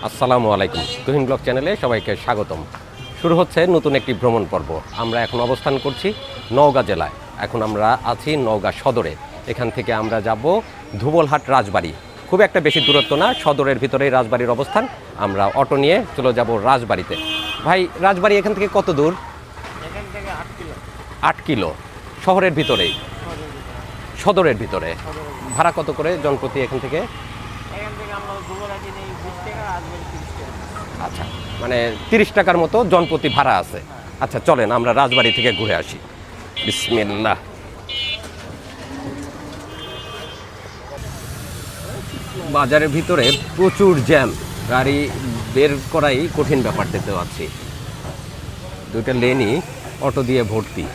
আসসালামু আলাইকুম, তুহিন ব্লগ চ্যানেলে সবাইকে স্বাগতম। শুরু হচ্ছে নতুন একটি ভ্রমণ পর্ব। আমরা এখন অবস্থান করছি নওগাঁ জেলায়। এখন আমরা আছি নওগাঁ সদরে। এখান থেকে আমরা যাব ধুবলহাট রাজবাড়ি। খুব একটা বেশি দূরত্ব না, সদরের ভিতরেই রাজবাড়ির অবস্থান। আমরা অটো নিয়ে চলে যাব রাজবাড়িতে। ভাই, রাজবাড়ি এখান থেকে কত দূর? এখান থেকে 8 কিলো। 8 কিলো। শহরের ভিতরেই, সদরের ভিতরে। ভাড়া কত করে জনপ্রতি এখান থেকে? এখান থেকে আমরা ধুবলহাটি নেই 20 টাকা, রাজবাড়ি 30 টাকা। আচ্ছা, মানে 30 টাকার মতো জনপ্রতি ভাড়া আছে। আচ্ছা, চলেন আমরা রাজবাড়ি থেকে ঘুরে আসি। বিসমিল্লাহ। বাজারের ভিতরে প্রচুর জ্যাম, গাড়ি বের করাই কঠিন ব্যাপার দেখতে পাচ্ছি। দুইটা লেনই অটো দিয়ে ভর্তি।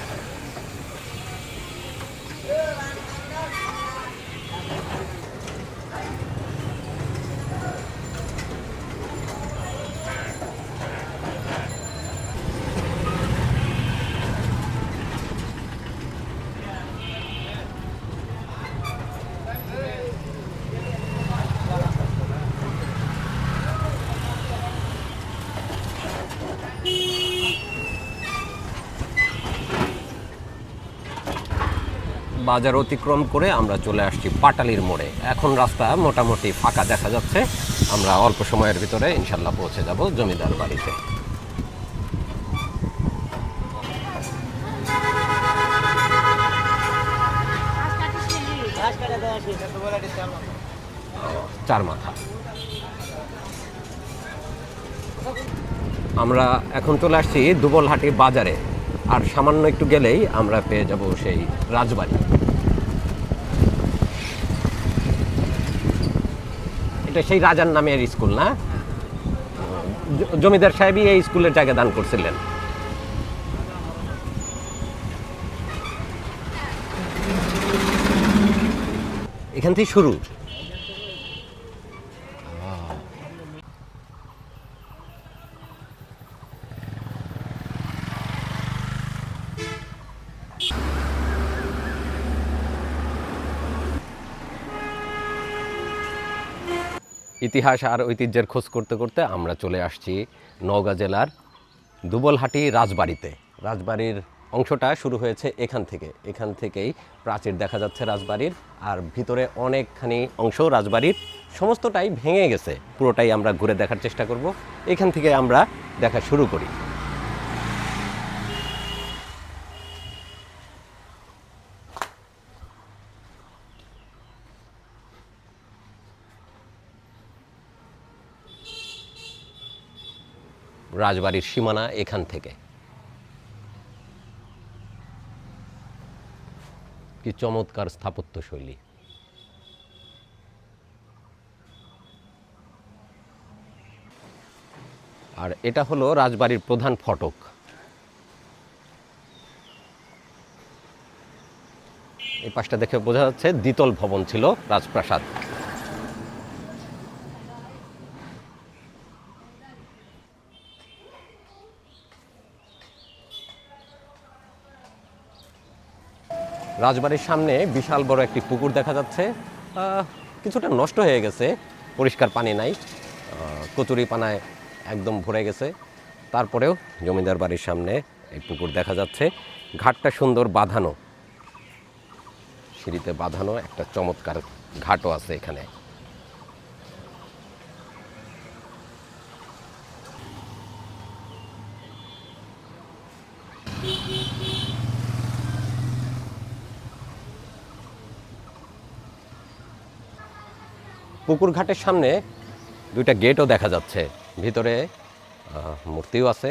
বাজার অতিক্রম করে আমরা চলে আসছি পাটালির মোড়ে। এখন রাস্তা মোটামুটি ফাঁকা দেখা যাচ্ছে। আমরা অল্প সময়ের ভিতরে ইনশাল্লাহ পৌঁছে যাব জমিদার বাড়িতে। চার মাথা। আমরা এখন চলে আসছি ধুবলহাটি বাজারে। আর সামান্য একটু গেলেই আমরা পেয়ে যাব সেই রাজবাড়ি। এটা সেই রাজার নামের স্কুল না? জমিদার সাহেবই এই স্কুলের জায়গা দান করছিলেন। এখান থেকে শুরু। ইতিহাস আর ঐতিহ্যের খোঁজ করতে করতে আমরা চলে আসছি নওগাঁ জেলার ধুবলহাটি রাজবাড়িতে। রাজবাড়ির অংশটা শুরু হয়েছে এখান থেকেই প্রাচীর দেখা যাচ্ছে রাজবাড়ির। আর ভিতরে অনেকখানি অংশ রাজবাড়ির সমস্তটাই ভেঙে গেছে। পুরোটাই আমরা ঘুরে দেখার চেষ্টা করব। এখান থেকে আমরা দেখা শুরু করি। রাজবাড়ির সীমানা এখান থেকে। কি চমৎকার স্থাপত্য শৈলী। আর এটা হলো রাজবাড়ির প্রধান ফটক। এই পাশটা দেখে বোঝা যাচ্ছে দ্বিতল ভবন ছিল রাজপ্রাসাদ। রাজবাড়ির সামনে বিশাল বড় একটি পুকুর দেখা যাচ্ছে। কিছুটা নষ্ট হয়ে গেছে, পরিষ্কার পানি নাই, কচুরি পানায় একদম ভরে গেছে। তারপরেও জমিদার বাড়ির সামনে এই পুকুর দেখা যাচ্ছে। ঘাটটা সুন্দর বাঁধানো, সিঁড়িতে বাঁধানো একটা চমৎকার ঘাটও আছে এখানে। পুকুর ঘাটের সামনে দুইটা গেটও দেখা যাচ্ছে। ভিতরে মূর্তিও আছে,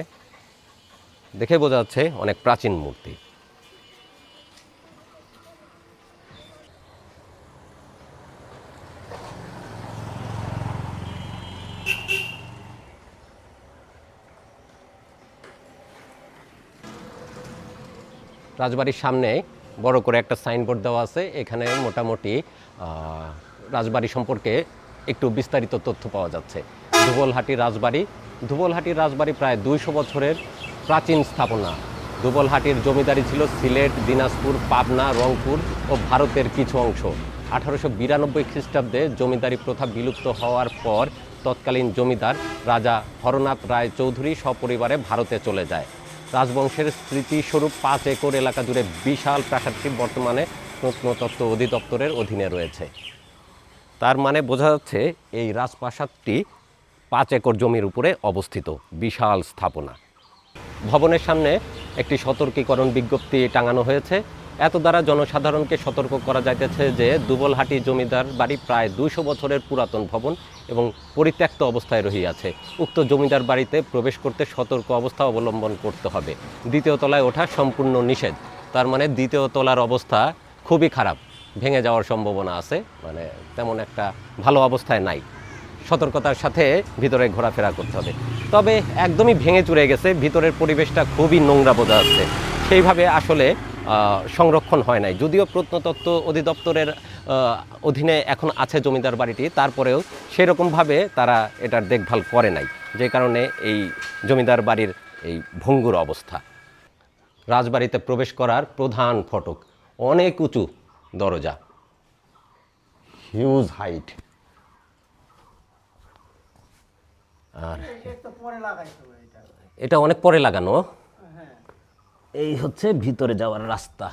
দেখে বোঝা যাচ্ছে অনেক প্রাচীন মূর্তি। রাজবাড়ির সামনে বড় করে একটা সাইনবোর্ড দেওয়া আছে। এখানে মোটামুটি রাজবাড়ি সম্পর্কে একটু বিস্তারিত তথ্য পাওয়া যাচ্ছে। ধুবলহাটির রাজবাড়ি প্রায় 200 বছরের প্রাচীন স্থাপনা। ধুবলহাটির জমিদারি ছিল সিলেট, দিনাজপুর, পাবনা, রংপুর ও ভারতের কিছু অংশ। 1892 খ্রিস্টাব্দে জমিদারি প্রথা বিলুপ্ত হওয়ার পর তৎকালীন জমিদার রাজা হরনাথ রায় চৌধুরী সপরিবারে ভারতে চলে যায়। রাজবংশের স্মৃতিস্বরূপ 5 একর এলাকা জুড়ে বিশাল প্রাসাদটি বর্তমানে প্রত্নতত্ত্ব অধিদপ্তরের অধীনে রয়েছে। তার মানে বোঝা যাচ্ছে এই রাজপ্রাসাদটি 5 একর জমির উপরে অবস্থিত বিশাল স্থাপনা। ভবনের সামনে একটি সতর্কীকরণ বিজ্ঞপ্তি টাঙানো হয়েছে। এত দ্বারা জনসাধারণকে সতর্ক করা যাইতেছে যে দুবলহাটি জমিদার বাড়ি প্রায় 200 বছরের পুরাতন ভবন এবং পরিত্যক্ত অবস্থায় রহিয়াছে। উক্ত জমিদার বাড়িতে প্রবেশ করতে সতর্ক অবস্থা অবলম্বন করতে হবে। দ্বিতীয় তলায় ওঠা সম্পূর্ণ নিষেধ। তার মানে দ্বিতীয় তলার অবস্থা খুবই খারাপ, ভেঙে যাওয়ার সম্ভাবনা আছে, মানে তেমন একটা ভালো অবস্থায় নাই। সতর্কতার সাথে ভিতরে ঘোরাফেরা করতে হবে। তবে একদমই ভেঙে চুরে গেছে, ভিতরের পরিবেশটা খুবই নোংরা বোঝা যাচ্ছে, সেইভাবে আসলে সংরক্ষণ হয় নাই। যদিও প্রত্নতত্ত্ব অধিদপ্তরের অধীনে এখন আছে জমিদার বাড়িটি, তারপরেও সেরকমভাবে তারা এটার দেখভাল করে নাই, যে কারণে এই জমিদার বাড়ির এই ভঙ্গুর অবস্থা। রাজবাড়িতে প্রবেশ করার প্রধান ফটক, অনেক উঁচু দরজা, হিউজ হাইট। আর এটা অনেক পরে লাগানো। এই হচ্ছে ভিতরে যাওয়ার রাস্তা,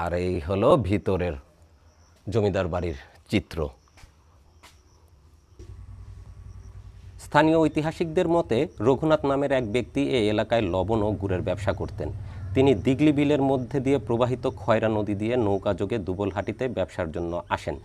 আর এই হলো ভিতরের জমিদার বাড়ির চিত্র। স্থানীয় ঐতিহাসিকদের মতে রঘুনাথ নামের এক ব্যক্তি এই এলাকায় লবণ ও গুড়ের ব্যবসা করতেন। তিনি দিগলি বিলের মধ্যে দিয়ে প্রবাহিত খয়রা নদী দিয়ে নৌকাযোগে দুবলহাটিতে ব্যবসার জন্য আসেন।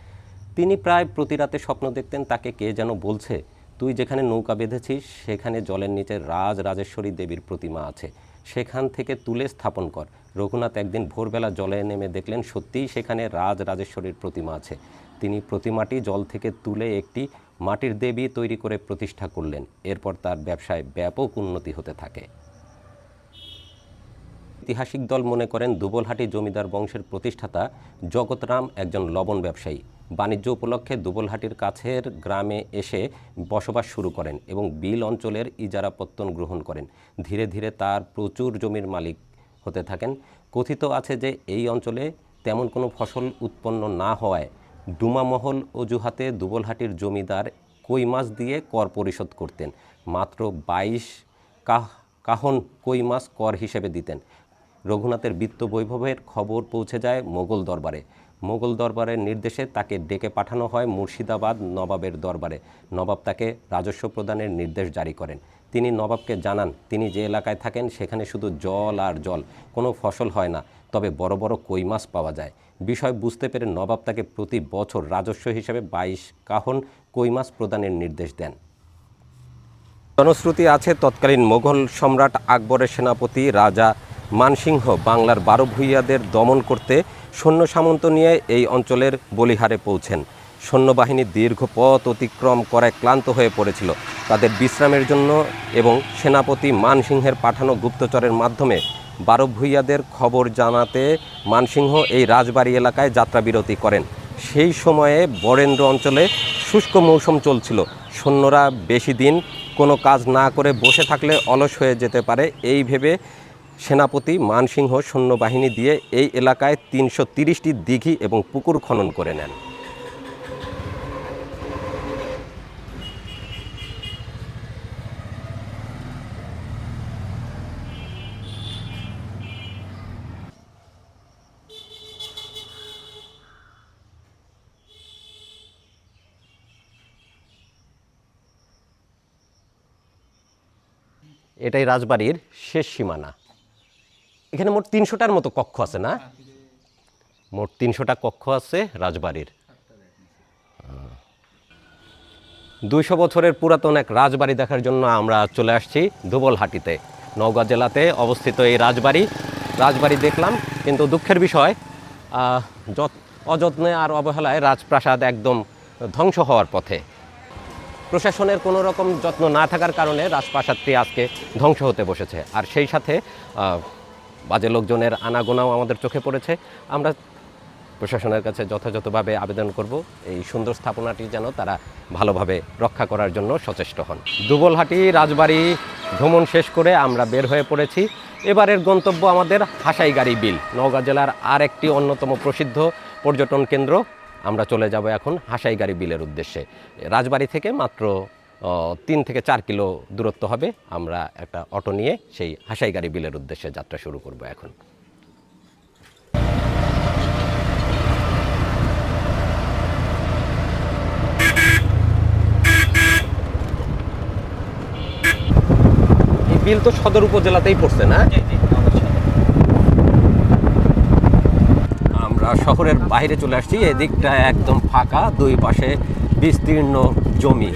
তিনি প্রায় প্রতি রাতে স্বপ্ন দেখতেন তাকে কে যেন বলছে, তুই যেখানে নৌকা বেঁধেছিস সেখানে জলের নিচে রাজরাজেশ্বরী দেবীর প্রতিমা আছে, সেখান থেকে তুলে স্থাপন কর। রঘুনাথ একদিন ভোরবেলা জলে নেমে দেখলেন সত্যিই সেখানে রাজরাজেশ্বরীর প্রতিমা আছে। তিনি প্রতিমাটি জল থেকে তুলে একটি মাটির দেবী তৈরি করে প্রতিষ্ঠা করলেন। এরপর তার ব্যবসায় ব্যাপক উন্নতি হতে থাকে। ঐতিহাসিক দল মনে করেন দুবলহাটি জমিদার বংশের প্রতিষ্ঠাতা জগৎরাম একজন লবণ ব্যবসায়ী। বাণিজ্য উপলক্ষে দুবলহাটির কাছের গ্রামে এসে বসবাস শুরু করেন এবং বিল অঞ্চলের ইজারাপত্তন গ্রহণ করেন। ধীরে ধীরে তার প্রচুর জমির মালিক হতে থাকেন। কথিত আছে যে এই অঞ্চলে তেমন কোনো ফসল উৎপন্ন না হওয়ায় ডুমামহল অজুহাতে দুবলহাটির জমিদার কই মাছ দিয়ে কর পরিশোধ করতেন। মাত্র 22 কাহন কই মাছ কর হিসেবে দিতেন। রঘুনাথের বিত্ত বৈভবের খবর পৌঁছে যায় মোগল দরবারে। মোগল দরবারের নির্দেশে তাকে ডেকে পাঠানো হয় মুর্শিদাবাদ নবাবের দরবারে। নবাব তাকে রাজস্ব প্রদানের নির্দেশ জারি করেন। তিনি নবাবকে জানান তিনি যে এলাকায় থাকেন সেখানে শুধু জল আর জল, কোনো ফসল হয় না, তবে বড় বড় কই মাছ পাওয়া যায়। বিষয় বুঝতে পেরে নবাব তাকে প্রতি বছর রাজস্ব হিসেবে 22 কাহন কই মাছ প্রদানের নির্দেশ দেন। জনশ্রুতি আছে তৎকালীন মোগল সম্রাট আকবরের সেনাপতি রাজা মানসিংহ বাংলার 12 ভূঁইয়াদের দমন করতে সৈন্য সামন্ত নিয়ে এই অঞ্চলের বলিহারে পৌঁছেন। সৈন্যবাহিনী দীর্ঘ পথ অতিক্রম করায় ক্লান্ত হয়ে পড়েছিল। তাদের বিশ্রামের জন্য এবং সেনাপতি মানসিংহের পাঠানো গুপ্তচরের মাধ্যমে 12 ভূঁইয়াদের খবর জানাতে মানসিংহ এই রাজবাড়ি এলাকায় যাত্রাবিরতি করেন। সেই সময়ে বরেন্দ্র অঞ্চলে শুষ্ক মৌসুম চলছিল। সৈন্যরা বেশি দিন কোনো কাজ না করে বসে থাকলে অলস হয়ে যেতে পারে, এই ভেবে সেনাপতি মানসিংহ সৈন্যবাহিনী দিয়ে এই এলাকায় 330টি দিঘি এবং পুকুর খনন করে নেন। এটাই রাজবাড়ির শেষ সীমানা। এখানে মোট 300টার মতো কক্ষ আছে না? মোট 300টা কক্ষ আছে রাজবাড়ির। 200 বছরের পুরাতন এক রাজবাড়ি দেখার জন্য আমরা চলে আসছি দুবলহাটিতে। নওগাঁ জেলাতে অবস্থিত এই রাজবাড়ি দেখলাম, কিন্তু দুঃখের বিষয় অযত্নে আর অবহেলায় রাজপ্রাসাদ একদম ধ্বংস হওয়ার পথে। প্রশাসনের কোনো রকম যত্ন না থাকার কারণে রাজপ্রাসাদটি আজকে ধ্বংস হতে বসেছে। আর সেই সাথে বাজে লোকজনের আনাগোনাও আমাদের চোখে পড়েছে। আমরা প্রশাসনের কাছে যথাযথভাবে আবেদন করব এই সুন্দর স্থাপনাটি যেন তারা ভালোভাবে রক্ষা করার জন্য সচেষ্ট হন। দুবলহাটি রাজবাড়ি ভ্রমণ শেষ করে আমরা বের হয়ে পড়েছি। এবারের গন্তব্য আমাদের হাসাইগাড়ি বিল, নওগাঁ জেলার আর একটি অন্যতম প্রসিদ্ধ পর্যটন কেন্দ্র। আমরা চলে যাব এখন হাসাইগাড়ি বিলের উদ্দেশ্যে। রাজবাড়ি থেকে মাত্র 3 থেকে 4 কিলো দূরত্ব হবে। আমরা একটা অটো নিয়ে সেই হাসাইগাড়ি বিলের উদ্দেশ্যে যাত্রা শুরু করব এখন। এই বিল তো সদর উপজেলাতেই পড়ছে না? আমরা শহরের বাইরে চলে আসছি। এদিকটা একদম ফাঁকা, দুই পাশে বিস্তীর্ণ জমি,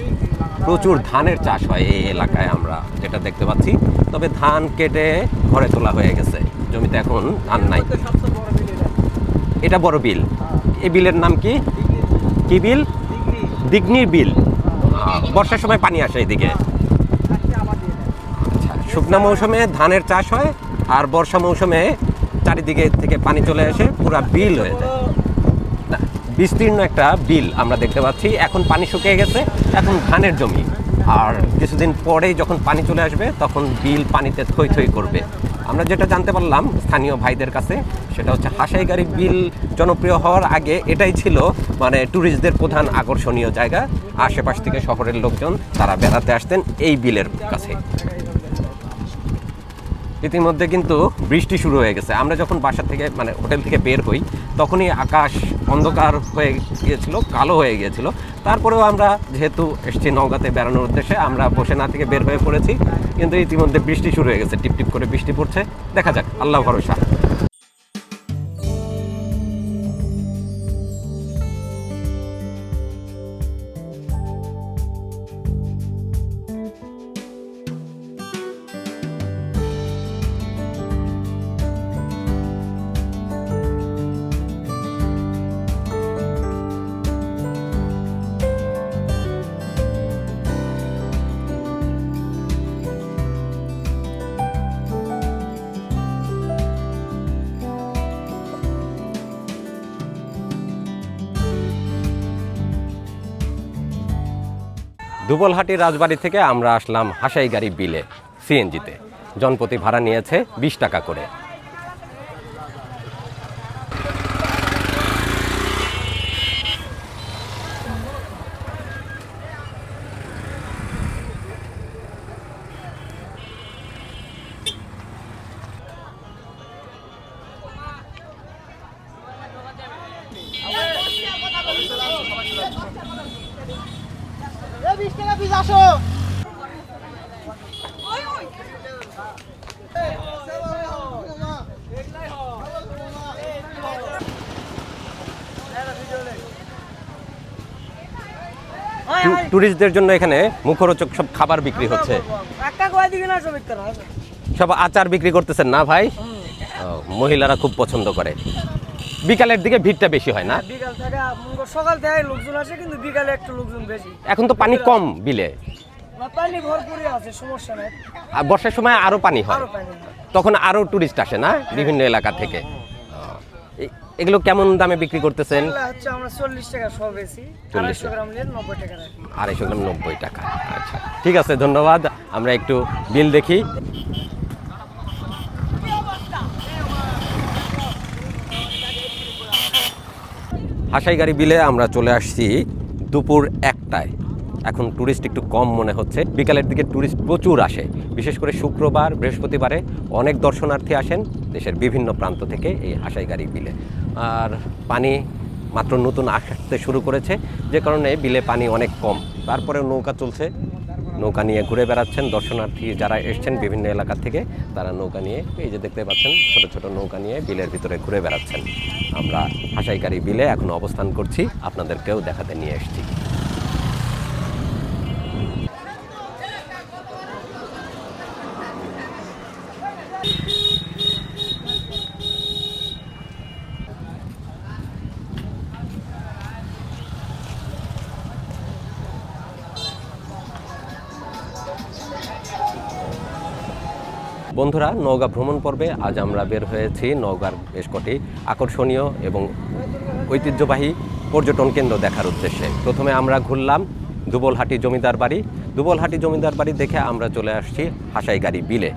প্রচুর ধানের চাষ হয় এই এলাকায় আমরা যেটা দেখতে পাচ্ছি। তবে ধান কেটে ঘরে তোলা হয়ে গেছে, জমিতে এখন ধান নাই। এটা বড় বিল। এই বিলের নাম কি? কি বিল? দিগনির বিল। বর্ষার সময় পানি আসে এদিকে। আচ্ছা, শুকনা মৌসুমে ধানের চাষ হয়, আর বর্ষা মৌসুমে চারিদিকে থেকে পানি চলে আসে, পুরা বিল হয়ে যায়। বিস্তীর্ণ একটা বিল আমরা দেখতে পাচ্ছি। এখন পানি শুকিয়ে গেছে, এখন ধানের জমি। আর কিছুদিন পরেই যখন পানি চলে আসবে তখন বিল পানিতে থই থই করবে। আমরা যেটা জানতে পারলাম স্থানীয় ভাইদের কাছে, সেটা হচ্ছে হাসাইগাড়ি বিল জনপ্রিয় হওয়ার আগে এটাই ছিল মানে ট্যুরিস্টদের প্রধান আকর্ষণীয় জায়গা। আশেপাশ থেকে শহরের লোকজন তারা বেড়াতে আসতেন এই বিলের কাছে। ইতিমধ্যে কিন্তু বৃষ্টি শুরু হয়ে গেছে। আমরা যখন বাসা থেকে মানে হোটেল থেকে বের হই তখনই আকাশ অন্ধকার হয়ে গিয়েছিল, কালো হয়ে গিয়েছিল। তারপরেও আমরা যেহেতু এসেছি নওগাঁতে বেড়ানোর উদ্দেশ্যে, আমরা বসে না থেকে বের হয়ে পড়েছি। কিন্তু ইতিমধ্যে বৃষ্টি শুরু হয়ে গেছে, টিপটিপ করে বৃষ্টি পড়ছে। দেখা যাক, আল্লাহ ভরসা। দুবলহাটি রাজবাড়ি থেকে আমরা আসলাম হাসাইগাড়ি বিলে সিএনজিতে। জনপ্রতি ভাড়া নিয়েছে 20 টাকা করে। টুরিস্টদের জন্য এখানে মুখরোচক সব খাবার বিক্রি হচ্ছে। সব আচার বিক্রি করতেছেন না ভাই? মহিলারা খুব পছন্দ করে। বিকালের দিকে ভিড়টা বেশি হয় না? বিকাল থেকে সকাল থেকে লোকজন আসে, কিন্তু বিকালে একটু লোকজন বেশি। এখন তো পানি কম বিলে। পানি ভরপুরই আছে, সমস্যা নাই। আর বর্ষার সময় আরো পানি হয়, তখন আরো টুরিস্ট আসে না বিভিন্ন এলাকা থেকে। এগুলো কেমন দামে বিক্রি করতেছেন? হচ্ছে আমরা 40 টাকা সব বেশি, 250 গ্রাম নিয়ে 90 টাকা রাখি। 250 গ্রাম 90 টাকা। আচ্ছা ঠিক আছে, ধন্যবাদ। আমরা একটু বিল দেখি। হাসাইগাড়ি বিলে আমরা চলে আসছি দুপুর 1টায়। এখন টুরিস্ট একটু কম মনে হচ্ছে। বিকালের দিকে টুরিস্ট প্রচুর আসে, বিশেষ করে শুক্রবার বৃহস্পতিবারে অনেক দর্শনার্থী আসেন দেশের বিভিন্ন প্রান্ত থেকে এই হাসাইগাড়ি বিলে। আর পানি মাত্র নতুন আসতে শুরু করেছে, যে কারণে বিলে পানি অনেক কম। তারপরে নৌকা চলছে, নৌকা নিয়ে ঘুরে বেড়াচ্ছেন দর্শনার্থী যারা এসছেন বিভিন্ন এলাকা থেকে। তারা নৌকা নিয়ে, এই যে দেখতে পাচ্ছেন ছোট ছোট নৌকা নিয়ে বিলের ভিতরে ঘুরে বেড়াচ্ছেন। আমরা হাসাইগাড়ি বিলে এখন অবস্থান করছি, আপনাদেরকেও দেখাতে নিয়ে এসেছি। বন্ধুরা, নওগাঁ ভ্রমণ পর্বে আজ আমরা বের হয়েছি নওগাঁর বেশ কটি আকর্ষণীয় এবং ঐতিহ্যবাহী পর্যটন কেন্দ্র দেখার উদ্দেশ্যে। প্রথমে আমরা ঘুরলাম দুবলহাটি জমিদার বাড়ি, দুবলহাটি জমিদার বাড়ি দেখে আমরা চলে আসছি হাসাইগাড়ি বিলে।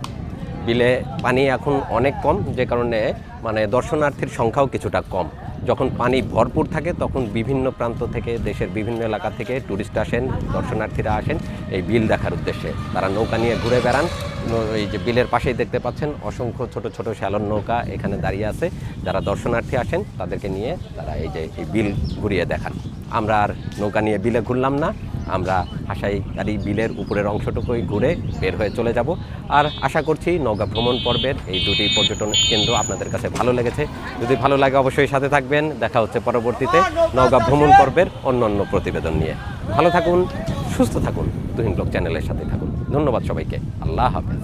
বিলে পানি এখন অনেক কম, যে কারণে মানে দর্শনার্থীর সংখ্যাও কিছুটা কম। যখন পানি ভরপুর থাকে তখন বিভিন্ন প্রান্ত থেকে, দেশের বিভিন্ন এলাকা থেকে টুরিস্ট আসেন, দর্শনার্থীরা আসেন এই বিল দেখার উদ্দেশ্যে। তারা নৌকা নিয়ে ঘুরে বেড়ান। এই যে বিলের পাশেই দেখতে পাচ্ছেন অসংখ্য ছোট ছোট শ্যালন নৌকা এখানে দাঁড়িয়ে আছে। যারা দর্শনার্থী আসেন তাদেরকে নিয়ে তারা এই যে এই বিল ঘুরিয়ে দেখান। আমরা আর নৌকা নিয়ে বিলে ঘুরলাম না, আমরা হাসাইগাড়ি বিলের উপরের অংশটুকুই ঘুরে বের হয়ে চলে যাব। আর আশা করছি নৌকা ভ্রমণ পর্বের এই দুটি পর্যটন কেন্দ্র আপনাদের কাছে ভালো লেগেছে। যদি ভালো লাগে অবশ্যই সাথে থাকবেন। দেখা হচ্ছে পরবর্তীতে নৌকা ভ্রমণ পর্বের অন্য প্রতিবেদন নিয়ে। ভালো থাকুন, সুস্থ থাকুন, তুহিন ব্লগ চ্যানেলের সাথে থাকুন। ধন্যবাদ সবাইকে। আল্লাহ হাফেজ।